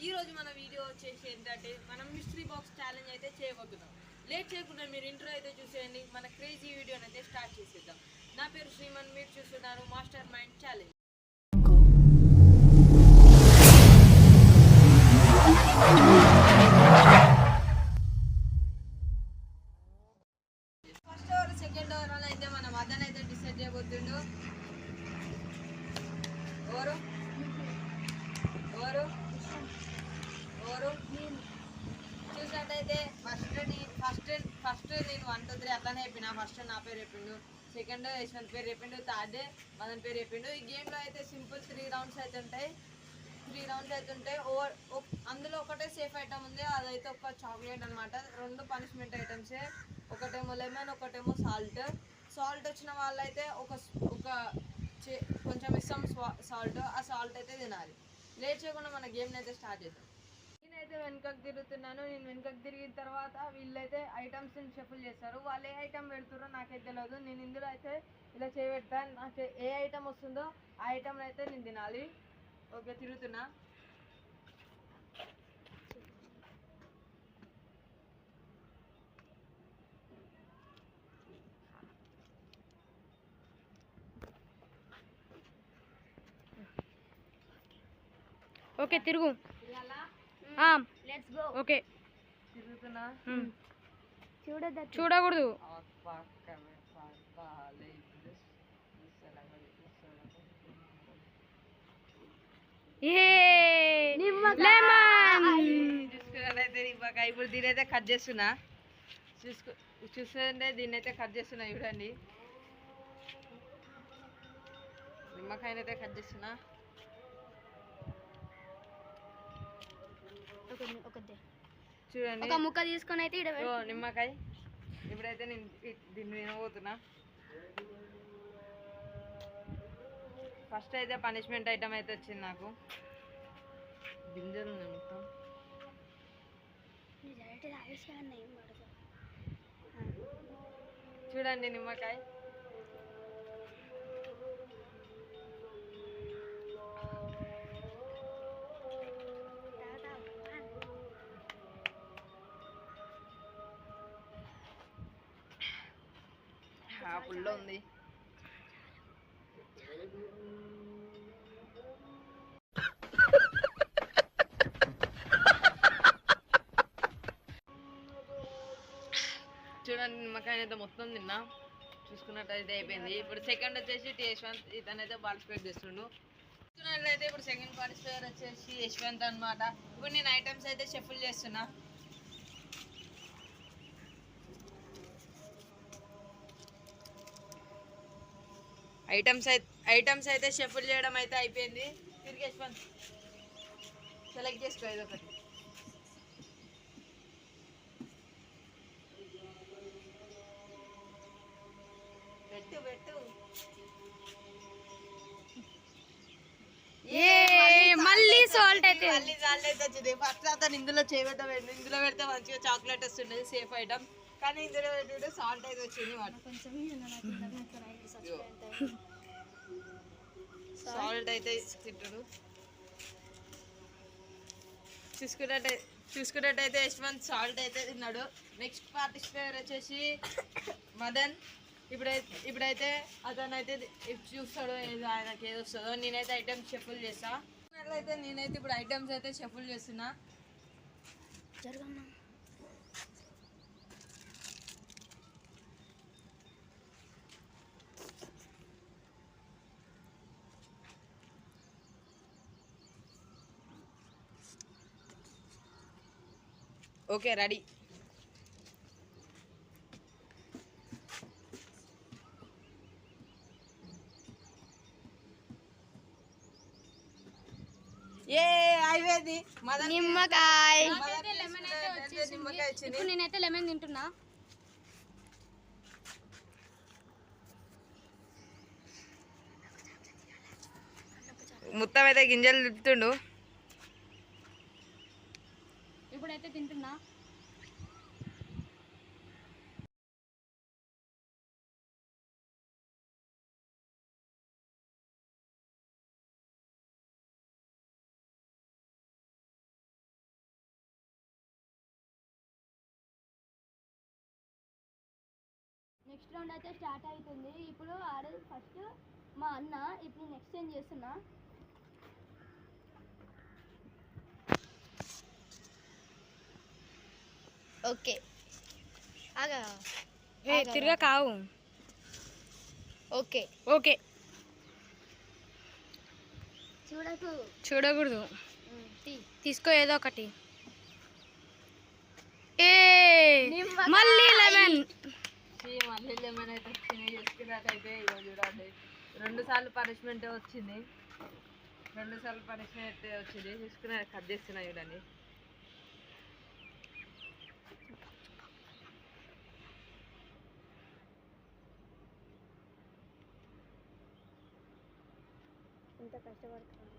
ఈ రోజు మన వీడియో వచ్చేసి ఏంటంటే మనం మిస్టరీ బాక్స్ ఛాలెంజ్ అయితే చేయబోతున్నాం. లేట్ చేయకుండా మీరు ఇంట్రో అయితే చూసేయండి. మన క్రేజీ వీడియోని అయితే స్టార్ట్ చేసేద్దాం. నా పేరు శ్రీమన్, మీరు చూస్తున్నారు master mind challenge. First over second over అయితే మనం అదనైతే డిసైడ్ చేయబోతుండు. ఎవరు చూసినట్టయితే ఫస్ట్ నేను 1 2 3 అట్లానే చెప్పిన. ఫస్ట్ నా పేరు చెప్పిండు, సెకండ్ యశ్వంత్ పేరు చెప్పిండు, థర్డ్ మదన్ పేరు చెప్పిండు. ఈ గేమ్లో అయితే సింపుల్ 3 రౌండ్స్ అయితే ఉంటాయి. అందులో ఒకటే సేఫ్ ఐటమ్ ఉంది, అదైతే ఒక చాక్లెట్ అనమాట. 2 పనిష్మెంట్ ఐటమ్సే, ఒకటేమో లెమన్, ఒకటేమో సాల్ట్ వచ్చిన వాళ్ళైతే కొంచెం ఇస్తాం సాల్ట్, ఆ సాల్ట్ అయితే తినాలి. లేట్ చేయకుండా మన గేమ్ని అయితే స్టార్ట్ చేద్దాం. నేనైతే వెనుకకు తిరుగుతున్నాను. నేను వెనుకకు తిరిగిన తర్వాత వీళ్ళైతే ఐటమ్స్ని షఫుల్ చేస్తారు. వాళ్ళు ఏ ఐటమ్ పెడుతారో నాకైతే తెలియదు. నేను ఇందులో అయితే ఇలా చేయబెడతాను. నాకు ఏ ఐటమ్ వస్తుందో ఆ ఐటమ్ అయితే నేను తినాలి. ఓకే, తిరుగుతున్నా. ఓకే, తిరుగు. ఓకే, తిరుగుతున్నా. చూడకూడదు. చూసుకున్నట్లయితే నిమ్మకాయ ఇప్పుడు దీని అయితే కట్ చేస్తున్నా. చూస్తుంటే దీన్ని అయితే కట్ చేస్తున్నా. చూడండి, నిమ్మకాయనైతే కట్ చేస్తున్నా. చూడండి, ఒక ముక్క తీసుకొని అయితే నిమ్మకాయ. ఇప్పుడైతే నేను దీన్ని తినబోతున్నా. ఫస్ట్ అయితే పనిష్మెంట్ ఐటమ్ అయితే వచ్చింది నాకు. గింజలు ఉన్నాయి మొత్తం. చూడండి నిమ్మకాయ. పుల్ల ఉంది. చూడండి, నిమ్మకాయ అయితే మొత్తం తిన్నా. చూసుకున్నట్టయితే అయిపోయింది. ఇప్పుడు సెకండ్ వచ్చేసి యశ్వంత్, ఇతనైతే పార్టిసిపేట్ చేస్తుండు. చూసుకున్నట్లయితే ఇప్పుడు సెకండ్ పార్టిసిపేట్ వచ్చేసి యశ్వంత్ అనమాట. ఇప్పుడు నేను ఐటమ్స్ అయితే షఫుల్ చేస్తున్నా. ఐటమ్స్ అయితే షఫుల్ చేయడం అయితే అయిపోయింది. తిరిగి యశ్వంత్ సెలెక్ట్ చేసుకో ఏదో ఒకటి. పెట్టు మళ్ళీ సాల్ట్ అయితే వచ్చింది. ఫస్ట్ అతను ఇందులో చేయబెట్టబెట్టింది. ఇందులో పెడితే మంచిగా చాక్లెట్ వస్తుండేది, సేఫ్ ఐటమ్. కానీ ఇందులో పెట్టింటే సాల్ట్ అయితే వచ్చింది. సాల్ట్ అయితే తింటాడు. చూసుకున్నట్టయితే యశ్వంత్ సాల్ట్ అయితే తిన్నాడు. నెక్స్ట్ పార్టిసిపేట్ వచ్చేసి మదన్. ఇప్పుడైతే అతను అయితే చూస్తాడు ఆయనకి ఏది వస్తుందో. నేనైతే ఐటమ్స్ షఫుల్ చేస్తా. నేనైతే ఇప్పుడు ఐటమ్స్ అయితే షఫుల్ చేస్తున్నా. Okay, ready. అయిపోయింది. నిమ్మకాయ. నిమ్మకాయ వచ్చింది. నేనైతే లెమన్ తింటున్నా. మొత్తం అయితే గింజలు తిప్పుతుండు. ఇప్పుడైతే తింటున్నా. రౌండ్ అయితే స్టార్ట్ అవుతుంది. ఇప్పుడు ఆడు ఫస్ట్ మా అన్న. ఇప్పుడు నేను ఎక్స్చేంజ్ చేస్తున్నా. ఓకే ఆగా తిరగ కావు. ఓకే ఓకే చూడకు. చూడకూడదు. తీసుకో ఏదో ఒకటి. ఏ మళ్ళీ లెమన్. మళ్ళీ లెమన్ అయితే వచ్చింది. చేసుకున్నట్టయితే ఇగో చూడండి 2 సార్లు పనిష్మెంట్ వచ్చింది. 2 సార్లు పనిష్మెంట్ వచ్చింది. చూసుకున్న కట్ చేస్తున్నా చూడండి. ఎంత కష్టపడుతున్నాను.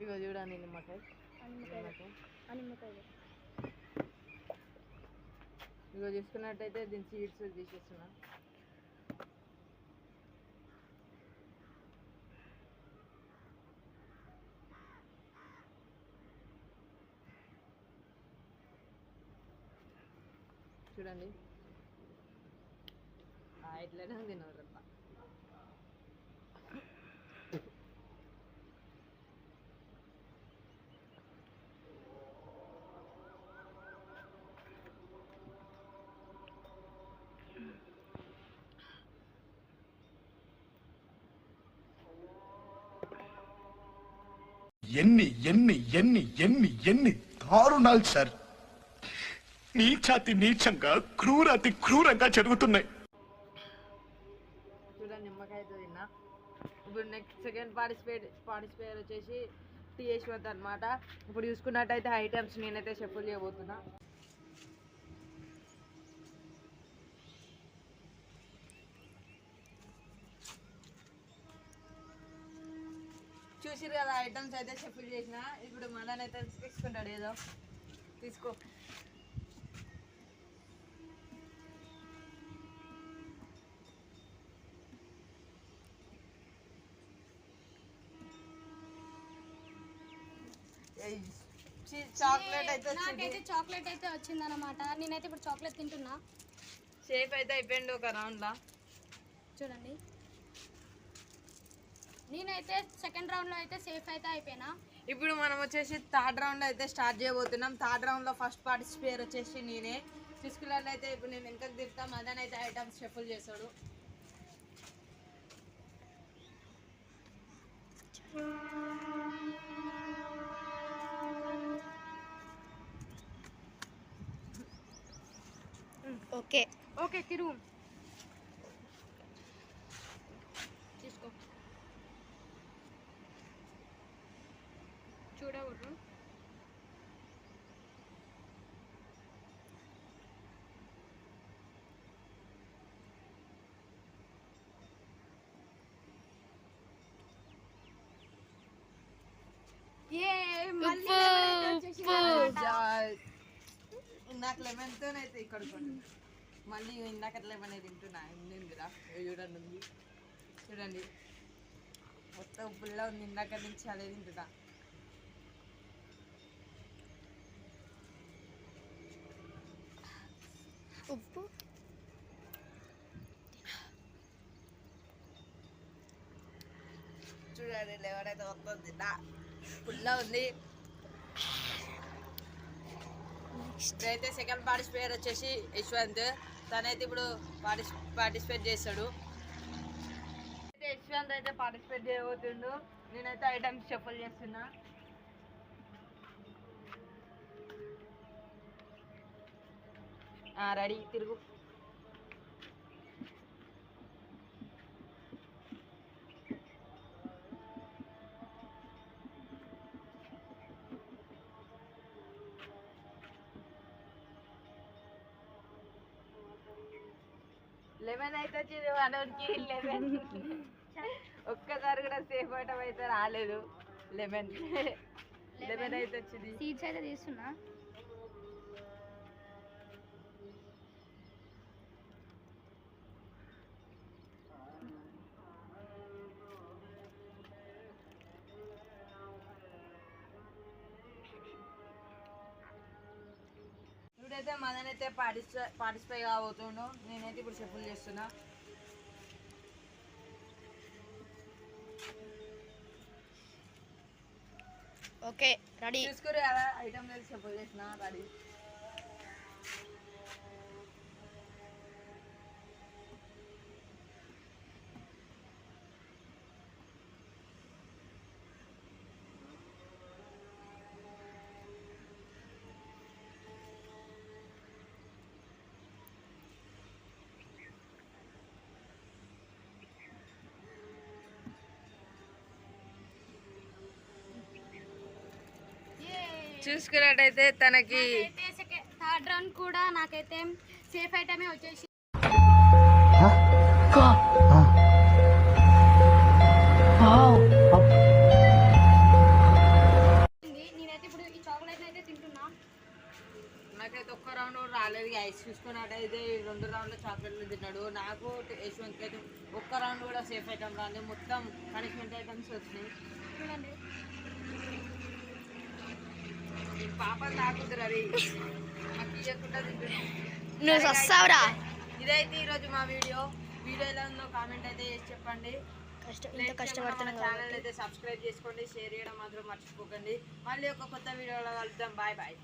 ఇగో చూడండి నిమ్మకాయ. ఇగో చూసుకున్నట్టయితే దీని సీడ్స్ తీసేస్తున్నా. చూడండి ఇట్లనే తినవరబ్బా. ఎన్ని ఎన్ని ఎన్ని ఎన్ని ఎన్ని దారుణాలు సార్. నీచాతి నీచంగా క్రూరాతి క్రూరంగా జరుగుతున్నాయి. చూడండి నిమ్మకాయతో తిన్నా. ఇప్పుడు నెక్స్ట్ సెకండ్ పార్టిసిపేట్ వచ్చేసి టీ యశ్వంత్ అనమాట. ఇప్పుడు చూసుకున్నట్టయితే ఐటమ్స్ నేనైతే షఫుల్ చేయబోతున్నా. చూసిరు కదా ఐటమ్స్ అయితే షఫుల్ చేసిన. ఇప్పుడు మదన్ అయితే తీసుకుంటాడు ఏదో. తీసుకో. చాక్లెట్ అయితే నాకైతే చాక్లెట్ అయితే వచ్చిందన్నమాట. నేనైతే ఇప్పుడు చాక్లెట్ తింటున్నా. షేప్ అయితే అయిపోయింది ఒక రౌండ్లా. చూడండి నేనైతే సెకండ్ రౌండ్లో అయితే సేఫ్ అయితే అయిపోయినా. ఇప్పుడు మనం వచ్చేసి థర్డ్ రౌండ్ అయితే స్టార్ట్ చేయబోతున్నాం. థర్డ్ రౌండ్లో ఫస్ట్ పార్టిసిపేట్ వచ్చేసి నేనే. తీసుకున్నట్లు అయితే ఇప్పుడు నేను వెనకకు తిరుగుతా. మదన్ అయితే ఐటమ్స్ షఫుల్ చేస్తాడు. ఓకే ఓకే తిరుగు. తీసుకో. చూడకూడదు. ఇందాక లెమన్తోనైతే ఇక్కడ మళ్ళీ ఇందాక లెమన్ అయితే తింటున్నా. ఉందిరా చూడండి ఉంది. చూడండి మొత్తం ఉప్పుల్లో ఉంది. ఇందాక నుంచి అదే తింటున్నా. ఉప్పు చూడండి లెమన్ అయితే మొత్తం తిన్నా. ఫుల్లా ఉంది. ఇప్పుడైతే సెకండ్ పార్టిసిపేట్ వచ్చేసి యశ్వంత్. తనైతే ఇప్పుడు పార్టిసిపేట్ చేస్తాడు. అయితే యశ్వంత్ అయితే పార్టిసిపేట్ చేయబోతుండు. నేనైతే ఐటమ్స్ షఫుల్ చేస్తున్నా. రెడీ తిరుగు. లెమన్ అయితే వచ్చింది మనోడికి. లెమన్ ఒక్కసారి కూడా సేఫ్ ఐటమ్ అయితే రాలేదు. లెమన్ లెమన్ అయితే వచ్చింది. సీడ్స్ అయితే తీస్తున్నా. ఇప్పుడైతే మదన్ అయితే పార్టిసిపేట్ కాబోతుండు. నేనైతే ఇప్పుడు షఫుల్ చేస్తున్నా. Okay ready. చూసుకురు కదా ఐటమ్ లేదు షఫుల్ చేసిన రెడీ. చూసుకున్నట్టయితే తనకి థర్డ్ రౌండ్ కూడా నాకైతే సేఫ్ ఐటమే వచ్చేసి నేనైతే ఇప్పుడు ఈ చాక్లెట్ అయితే తింటున్నా. నాకైతే ఒక్క రౌండ్ కూడా రాలేదు ఐస్. చూసుకున్నట్టయితే 2 రౌండ్ల చాక్లెట్లు తిన్నాడు. నాకు యశ్వంత్ అయితే ఒక్క రౌండ్ కూడా సేఫ్ ఐటమ్ రాలేదు. మొత్తం పనిష్మెంట్ ఐటమ్స్ వచ్చినాయి. చూడండి పాప తాకుతురు అది మాకు ఇవ్వకుండా తింటున్నాం. నువ్వు వస్తావురా. ఇదైతే ఈరోజు మా వీడియో ఎలా ఉందో కామెంట్ అయితే చేసి చెప్పండి. కష్టపడుతున్నా ఛానల్ అయితే సబ్స్క్రైబ్ చేసుకోండి, షేర్ చేయడం మాత్రం మర్చిపోకండి. మళ్ళీ ఒక కొత్త వీడియోలో కలుద్దాం. Bye bye.